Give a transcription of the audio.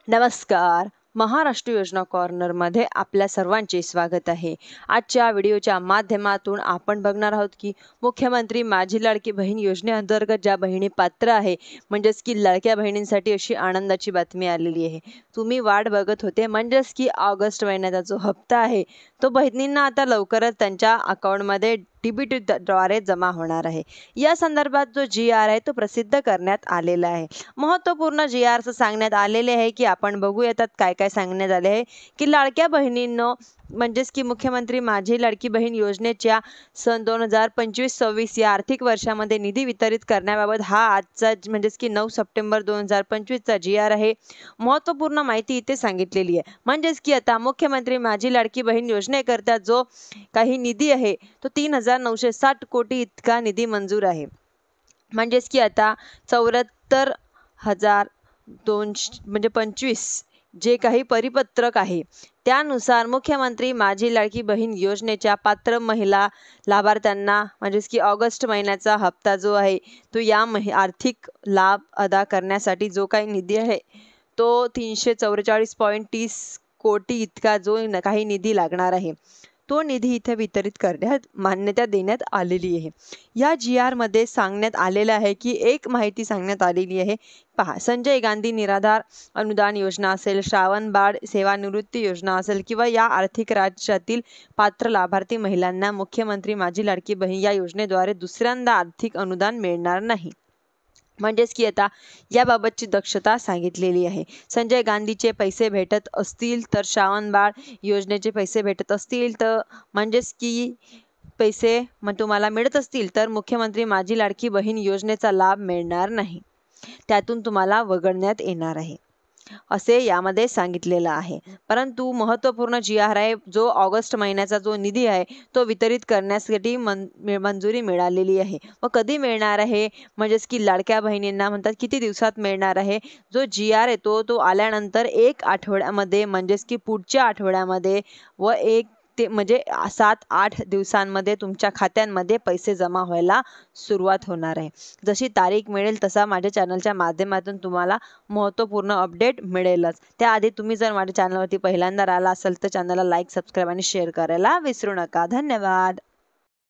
नमस्कार. महाराष्ट्र योजना कॉर्नरमध्ये आपल्या सर्वांचे स्वागत आहे. आजच्या व्हिडिओच्या माध्यमातून आपण बघणार आहोत की मुख्यमंत्री माझी लाडकी बहीण योजनेअंतर्गत ज्या बहिणी पात्र आहे, म्हणजेच की लाडक्या बहिणींसाठी अशी आनंदाची बातमी आलेली आहे. तुम्ही वाट बघत होते, म्हणजेच की ऑगस्ट महिन्याचा जो हप्ता आहे, तो बहिणींना आता लवकरच त्यांच्या अकाउंटमध्ये द्वारे जमा होणार आहे. या संदर्भात जो जी-आर आहे तो प्रसिद्ध करण्यात आलेला आहे. महत्त्वपूर्ण जी-आरचं सांगण्यात आलेले आहे की आपण बघूया त्यात काय काय सांगण्यात आले आहे की लाडक्या बहिणींनो, म्हणजेच की मुख्यमंत्री माझी लाडकी बहीण योजनेच्या सन 2025-26 या आर्थिक वर्षामध्ये निधी वितरित करण्याबाबत हा आजचा म्हणजेच की 9 सप्टेंबर 2025चा जी-आर आहे. महत्त्वपूर्ण माहिती इथे सांगितलेली आहे. म्हणजेच की आता मुख्यमंत्री माझी लाडकी बहीण योजनेकरता जो काही निधी आहे तो 3,960 कोटी इतका निधी मंजूर आहे. म्हणजेच की आता 74,225 जे काही परिपत्रक आहे त्यानुसार मुख्यमंत्री माझी लाडकी बहीण योजनेच्या पात्र महिला लाभार्थ्यांना म्हणजेच की ऑगस्ट महिन्याचा हप्ता जो आहे तो या आर्थिक लाभ अदा करण्यासाठी जो काही निधी आहे तो 344.30 कोटी इतका जो काही निधी लागणार आहे तो निधी इथे वितरित करण्यात मान्यता देण्यात आलेली आहे. या जी-आरमध्ये सांगण्यात आलेलं आहे की एक माहिती सांगण्यात आलेली आहे. पहा, संजय गांधी निराधार अनुदान योजना असेल, श्रावण बाळ सेवानिवृत्ती योजना असेल किंवा या आर्थिक राज्यातील पात्र लाभार्थी महिलांना मुख्यमंत्री माझी लाडकी बहीण या योजनेद्वारे दुसऱ्यांदा आर्थिक अनुदान मिळणार नाही. म्हणजेच की आता याबाबतची दक्षता सांगितलेली आहे. संजय गांधीचे पैसे भेटत असतील तर श्रावण बाळ योजनेचे पैसे भेटत असतील तर म्हणजेच की पैसे मग तुम्हाला मिळत असतील तर मुख्यमंत्री माझी लाडकी बहीण योजनेचा लाभ मिळणार नाही. त्यातून तुम्हाला वगळण्यात येणार आहे असे यामध्ये सांगितलेलं आहे. परंतु महत्त्वपूर्ण जी-आर आहे जो ऑगस्ट महिन्याचा जो निधी आहे तो वितरित करण्यासाठी मंजुरी मिळालेली आहे. व कधी मिळणार आहे, म्हणजेच की लाडक्या बहिणींना म्हणतात किती दिवसात मिळणार आहे. जो जी-आर येतो तो आल्यानंतर 1 आठवड्यामध्ये म्हणजेच की पुढच्या आठवड्यामध्ये व 1 ते म्हणजे 7-8 दिवसांमध्ये तुमच्या खात्यांमध्ये पैसे जमा व्हायला सुरुवात होणार आहे. जशी तारीख मिळेल तसा माझ्या चॅनलच्या माध्यमातून तुम्हाला महत्त्वपूर्ण अपडेट मिळेलच. त्याआधी तुम्ही जर माझ्या चॅनलवरती पहिल्यांदा आला असाल तर चॅनलला लाईक, सबस्क्राईब आणि शेअर करायला विसरू नका. धन्यवाद.